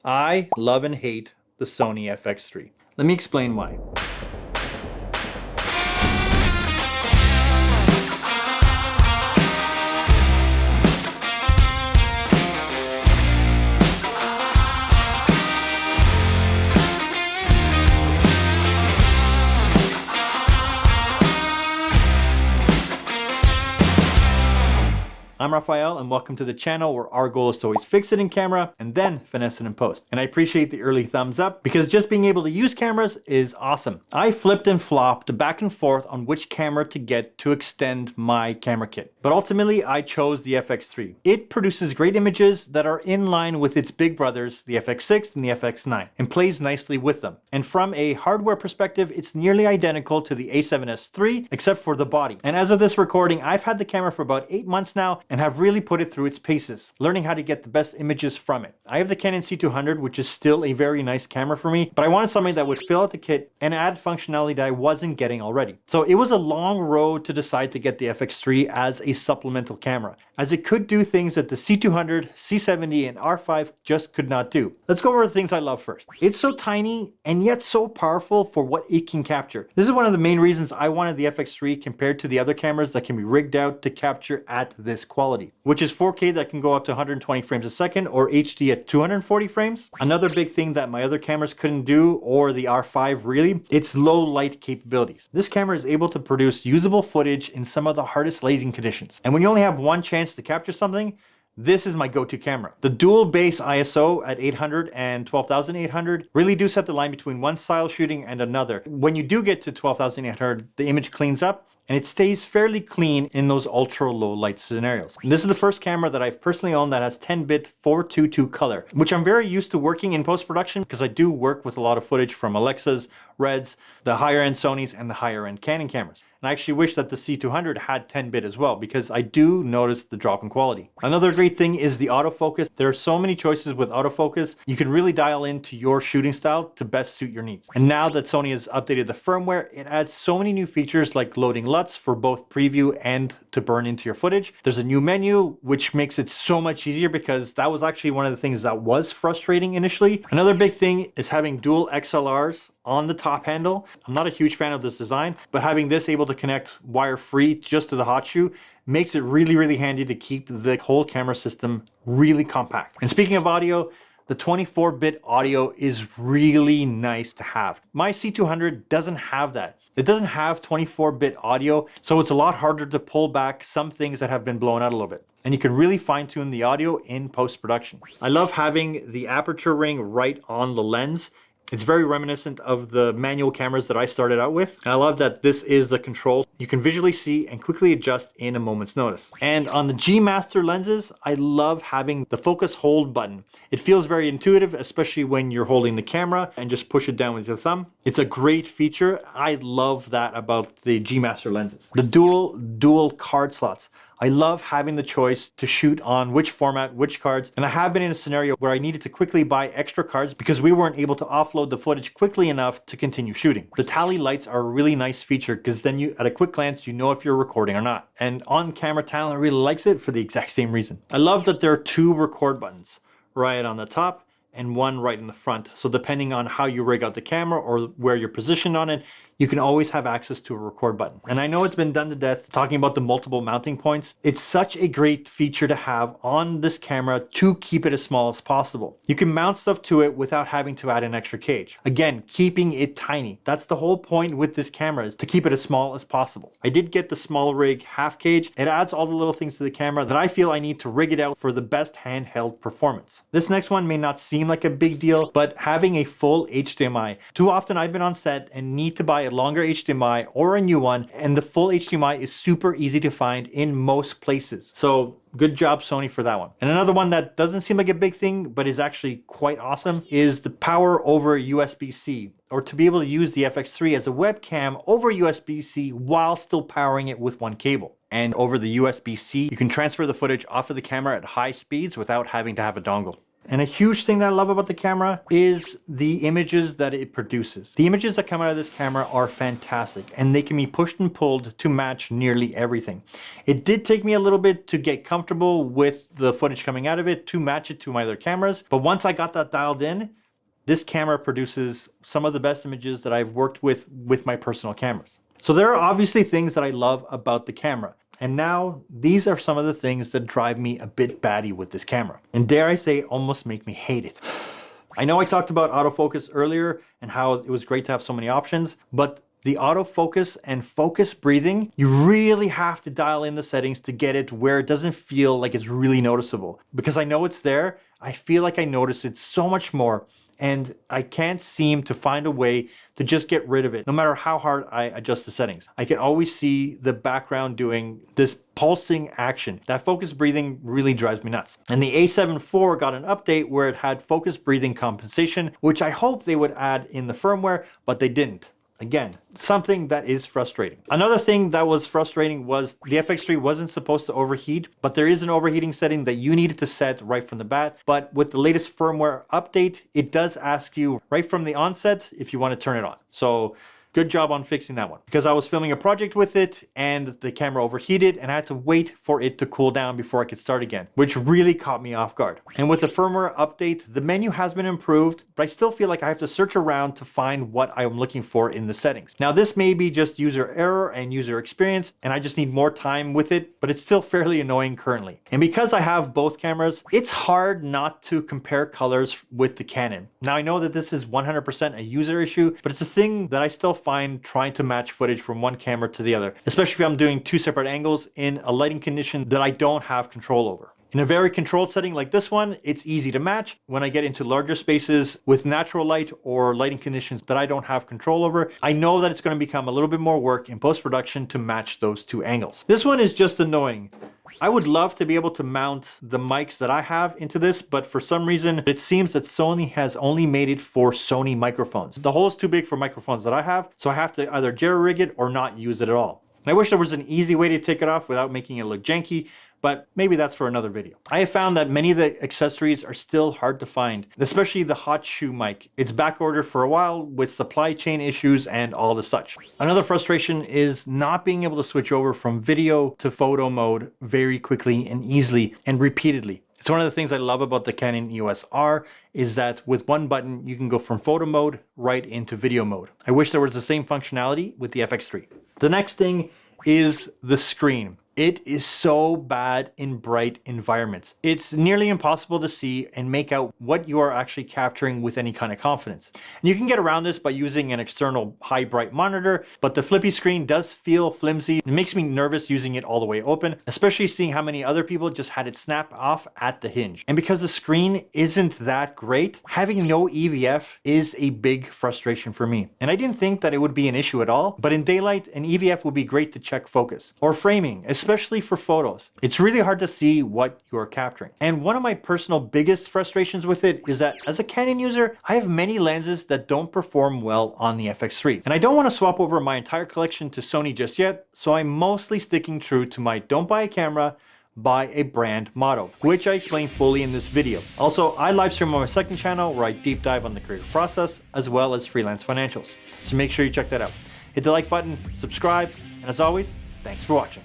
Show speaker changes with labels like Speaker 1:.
Speaker 1: I love and hate the Sony FX3. Let me explain why. I'm Rafael and welcome to the channel where our goal is to always fix it in camera and then finesse it in post. And I appreciate the early thumbs up because just being able to use cameras is awesome. I flipped and flopped back and forth on which camera to get to extend my camera kit. But ultimately I chose the FX3. It produces great images that are in line with its big brothers, the FX6 and the FX9, and plays nicely with them. And from a hardware perspective, it's nearly identical to the A7S III except for the body. And as of this recording, I've had the camera for about 8 months now and have really put it through its paces, learning how to get the best images from it. I have the Canon C200, which is still a very nice camera for me, but I wanted something that would fill out the kit and add functionality that I wasn't getting already. So it was a long road to decide to get the FX3 as a supplemental camera, as it could do things that the C200, C70, and R5 just could not do. Let's go over the things I love first. It's so tiny and yet so powerful for what it can capture. This is one of the main reasons I wanted the FX3 compared to the other cameras that can be rigged out to capture at this quality, which is 4K that can go up to 120 frames a second or HD at 240 frames. Another big thing that my other cameras couldn't do, or the R5 really, it's low light capabilities. This camera is able to produce usable footage in some of the hardest lighting conditions. And when you only have one chance to capture something, this is my go-to camera. The dual base ISO at 800 and 12,800 really do set the line between one style shooting and another. When you do get to 12,800, the image cleans up and it stays fairly clean in those ultra low light scenarios. And this is the first camera that I've personally owned that has 10-bit 422 color, which I'm very used to working in post-production because I do work with a lot of footage from Alexas, Reds, the higher end Sonys, and the higher end Canon cameras. And I actually wish that the C200 had 10-bit as well because I do notice the drop in quality. Another great thing is the autofocus. There are so many choices with autofocus. You can really dial into your shooting style to best suit your needs. And now that Sony has updated the firmware, it adds so many new features like loading LUTs for both preview and to burn into your footage. There's a new menu, which makes it so much easier because that was actually one of the things that was frustrating initially. Another big thing is having dual XLRs on the top handle. I'm not a huge fan of this design, but having this able to connect wire-free just to the hot shoe makes it really handy to keep the whole camera system really compact. And speaking of audio, the 24-bit audio is really nice to have. My C200 doesn't have that. It doesn't have 24-bit audio, so it's a lot harder to pull back some things that have been blown out a little bit. And you can really fine-tune the audio in post-production. I love having the aperture ring right on the lens. It's very reminiscent of the manual cameras that I started out with. And I love that this is the control. You can visually see and quickly adjust in a moment's notice. And on the G Master lenses, I love having the focus hold button. It feels very intuitive, especially when you're holding the camera and just push it down with your thumb. It's a great feature. I love that about the G Master lenses. The dual card slots. I love having the choice to shoot on which format, which cards, and I have been in a scenario where I needed to quickly buy extra cards because we weren't able to offload the footage quickly enough to continue shooting. The tally lights are a really nice feature because then you, at a quick glance, you know if you're recording or not. And on-camera talent really likes it for the exact same reason. I love that there are two record buttons, right on the top and one right in the front. So depending on how you rig out the camera or where you're positioned on it, you can always have access to a record button. And I know it's been done to death talking about the multiple mounting points. It's such a great feature to have on this camera to keep it as small as possible. You can mount stuff to it without having to add an extra cage. Again, keeping it tiny. That's the whole point with this camera, is to keep it as small as possible. I did get the small rig half cage. It adds all the little things to the camera that I feel I need to rig it out for the best handheld performance. This next one may not seem like a big deal, but having a full HDMI. Too often I've been on set and need to buy a longer HDMI or a new one, and the full HDMI is super easy to find in most places. So good job, Sony, for that one. And another one that doesn't seem like a big thing, but is actually quite awesome, is the power over USB-C, or to be able to use the FX3 as a webcam over USB-C while still powering it with one cable. And over the USB-C, you can transfer the footage off of the camera at high speeds without having to have a dongle. And a huge thing that I love about the camera is the images that it produces. The images that come out of this camera are fantastic, and they can be pushed and pulled to match nearly everything. It did take me a little bit to get comfortable with the footage coming out of it to match it to my other cameras, but once I got that dialed in, this camera produces some of the best images that I've worked with my personal cameras. So there are obviously things that I love about the camera. And now these are some of the things that drive me a bit batty with this camera. And dare I say, almost make me hate it. I know I talked about autofocus earlier and how it was great to have so many options, but the autofocus and focus breathing, you really have to dial in the settings to get it where it doesn't feel like it's really noticeable. Because I know it's there, I feel like I notice it so much more, and I can't seem to find a way to just get rid of it, no matter how hard I adjust the settings. I can always see the background doing this pulsing action. That focus breathing really drives me nuts. And the A7 IV got an update where it had focus breathing compensation, which I hope they would add in the firmware, but they didn't. Again, something that is frustrating. Another thing that was frustrating was the FX3 wasn't supposed to overheat, but there is an overheating setting that you needed to set right from the bat. But with the latest firmware update, it does ask you right from the onset if you want to turn it on. So good job on fixing that one, because I was filming a project with it and the camera overheated and I had to wait for it to cool down before I could start again, which really caught me off guard. And with the firmware update, the menu has been improved, but I still feel like I have to search around to find what I'm looking for in the settings. Now, this may be just user error and user experience, and I just need more time with it, but it's still fairly annoying currently. And because I have both cameras, it's hard not to compare colors with the Canon. Now, I know that this is 100% a user issue, but it's a thing that I still find trying to match footage from one camera to the other, especially if I'm doing two separate angles in a lighting condition that I don't have control over. In a very controlled setting like this one, it's easy to match. When I get into larger spaces with natural light or lighting conditions that I don't have control over, I know that it's going to become a little bit more work in post-production to match those two angles. This one is just annoying. I would love to be able to mount the mics that I have into this, but for some reason, it seems that Sony has only made it for Sony microphones. The hole is too big for microphones that I have, so I have to either jerry-rig it or not use it at all. And I wish there was an easy way to take it off without making it look janky, but maybe that's for another video. I have found that many of the accessories are still hard to find, especially the hot shoe mic. It's back ordered for a while with supply chain issues and all the such. Another frustration is not being able to switch over from video to photo mode very quickly and easily and repeatedly. It's one of the things I love about the Canon EOS R is that with one button, you can go from photo mode right into video mode. I wish there was the same functionality with the FX3. The next thing is the screen. It is so bad in bright environments. It's nearly impossible to see and make out what you are actually capturing with any kind of confidence. And you can get around this by using an external high bright monitor, but the flippy screen does feel flimsy. It makes me nervous using it all the way open, especially seeing how many other people just had it snap off at the hinge. And because the screen isn't that great, having no EVF is a big frustration for me. And I didn't think that it would be an issue at all, but in daylight, an EVF would be great to check focus or framing, especially for photos. It's really hard to see what you're capturing. And one of my personal biggest frustrations with it is that as a Canon user, I have many lenses that don't perform well on the FX3. And I don't want to swap over my entire collection to Sony just yet, so I'm mostly sticking true to my don't buy a camera, buy a brand motto, which I explain fully in this video. Also, I live stream on my second channel where I deep dive on the creative process as well as freelance financials. So make sure you check that out. Hit the like button, subscribe, and as always, thanks for watching.